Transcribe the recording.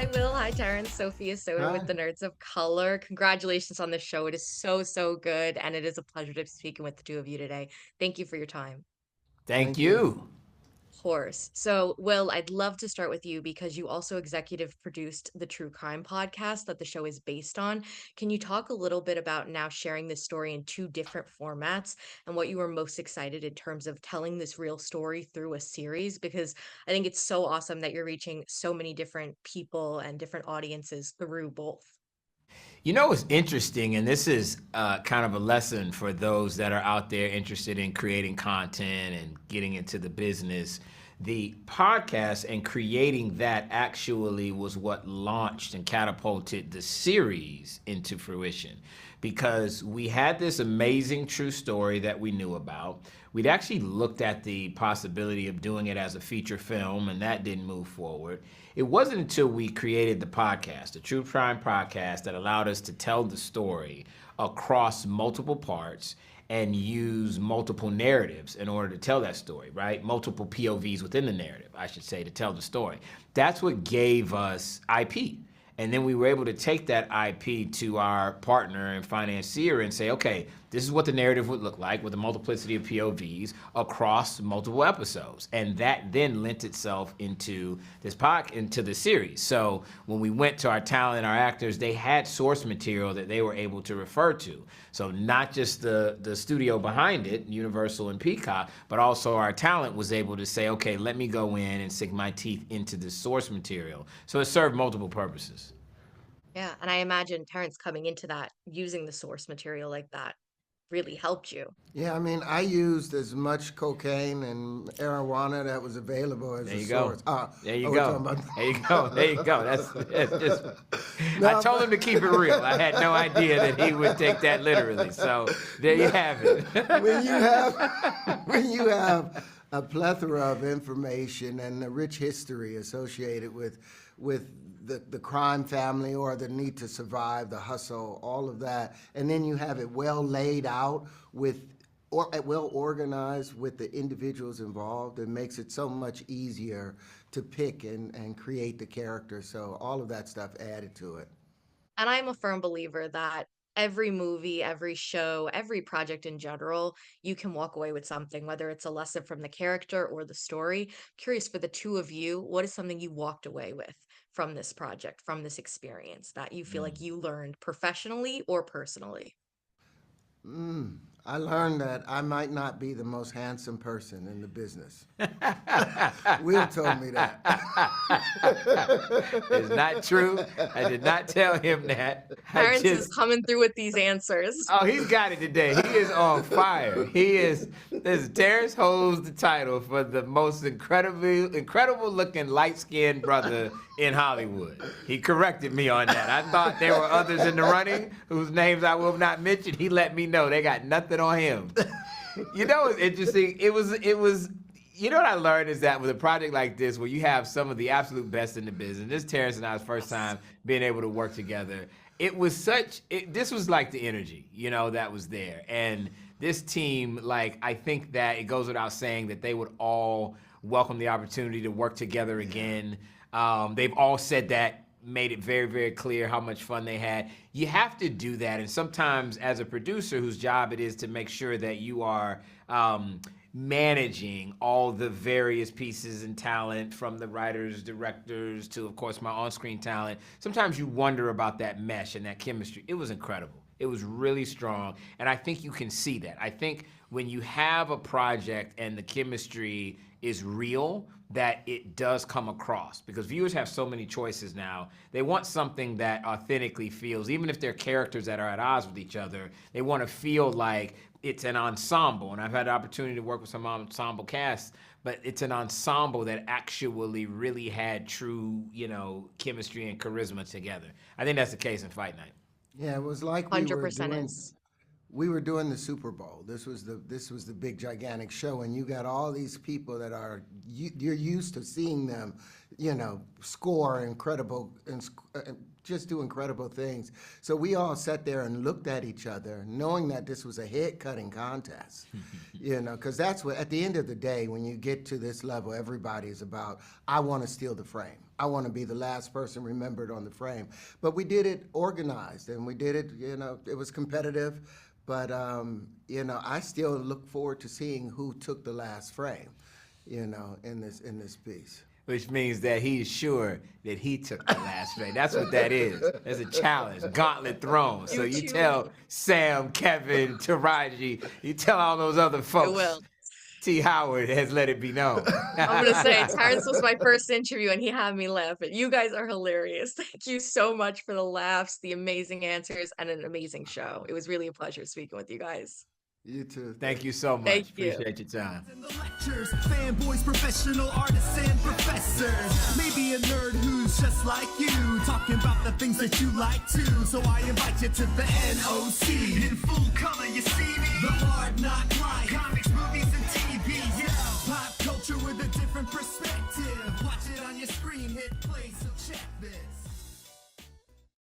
Hi, Will. Hi, Terrence. Sophia Soda with Hi. the Nerds of Color. Congratulations on the show. It is so, so good. And it is a pleasure to be speaking with the two of you today. Thank you for your time. Thank Thank you. you. Of course. So, Will, I'd love to start with you because you also executive produced the true crime podcast that the show is based on. Can you talk a little bit about now sharing this story in two different formats and what you were most excited in terms of telling this real story through a series? Because I think it's so awesome that you're reaching so many different people and different audiences through both. You know what's interesting, and this is kind of a lesson for those that are out there interested in creating content and getting into the business. The podcast and creating that actually was what launched and catapulted the series into fruition because we had this amazing true story that we knew about. We'd actually looked at the possibility of doing it as a feature film, and that didn't move forward. It wasn't until we created the podcast, the True Crime Podcast, that allowed us to tell the story across multiple parts and use multiple narratives in order to tell that story, right? Multiple POVs within the narrative, I should say, to tell the story. That's what gave us IP. And then we were able to take that IP to our partner and financier and say, okay, this is what the narrative would look like with a multiplicity of POVs across multiple episodes. And that then lent itself into into the series. So when we went to our talent, our actors, they had source material that they were able to refer to. So not just the studio behind it, Universal and Peacock, but also our talent was able to say, okay, let me go in and sink my teeth into the source material. So it served multiple purposes. Yeah, and I imagine Terrence coming into that, using the source material like that really helped you. Yeah, I mean, I used as much cocaine and marijuana that was available as There a you go. source. There you We're talking go. about. There you go. There you go. That's just. I No, told him to keep it real. I had no idea that he would take that literally. So there you have it. when you have when you have a plethora of information and the rich history associated with the crime family or the need to survive, the hustle, all of that, and then you have it well laid out with or well organized with the individuals involved, it makes it so much easier to pick and create the character. So all of that stuff added to it. And I'm a firm believer that every movie, every show, every project in general, you can walk away with something, whether it's a lesson from the character or the story. Curious for the two of you, what is something you walked away with from this project, from this experience that you feel like you learned professionally or personally? I learned that I might not be the most handsome person in the business. Will told me that. It's not true. I did not tell him that. I Terrence is just. coming through with these answers. Oh, he's got it today. He is on fire. He is. This Terrence holds the title for the most incredible looking light skinned brother in Hollywood. He corrected me on that. I thought there were others in the running whose names I will not mention. He let me know they got nothing on him. You know, it's interesting. It was. You know what I learned is that with a project like this, where you have some of the absolute best in the business, this is Terrence and I's first time being able to work together. This was like the energy, you know, that was there. And this team, like, I think that it goes without saying that they would all welcome the opportunity to work together again. They've all said that, made it very, very clear how much fun they had. You have to do that. And sometimes as a producer whose job it is to make sure that you are managing all the various pieces and talent from the writers, directors, to, of course, my on-screen talent, sometimes you wonder about that mesh and that chemistry. It was incredible. It was really strong. And I think you can see that. I think when you have a project and the chemistry is real, that it does come across because viewers have so many choices now. They want something that authentically feels, even if they're characters that are at odds with each other, they want to feel like it's an ensemble. And I've had the opportunity to work with some ensemble casts, but it's an ensemble that actually really had true, you know, chemistry and charisma together. I think that's the case in Fight Night. Yeah, it was like 100% is. we were doing the Super Bowl. This was the big gigantic show, and you got all these people that you're used to seeing them, you know, score incredible just do incredible things. So we all sat there and looked at each other, knowing that this was a head-cutting contest, because that's what, at the end of the day, when you get to this level, everybody is about, I want to steal the frame. I want to be the last person remembered on the frame. But we did it organized, and we did it, it was competitive. But, I still look forward to seeing who took the last frame, in this piece. Which means that he is sure that he took the last frame. That's what that is. There's a challenge, gauntlet thrown. So you tell Sam, Kevin, Taraji, you tell all those other folks. I will. T. Howard has let it be known. I'm going to say, Terrence was my first interview, and he had me laughing. You guys are hilarious. Thank you so much for the laughs, the amazing answers, and an amazing show. It was really a pleasure speaking with you guys. You too. Thank you so much. Thank you. Appreciate your time. In the lectures, fanboys, professional artists, and professors. Maybe a nerd who's just like you, talking about the things that you like too. So I invite you to the NOC. In full color, you see me. The hard knock life, comics, movies, and TV. Yeah, pop culture with a different perspective. Watch it on your screen, hit play, so check this.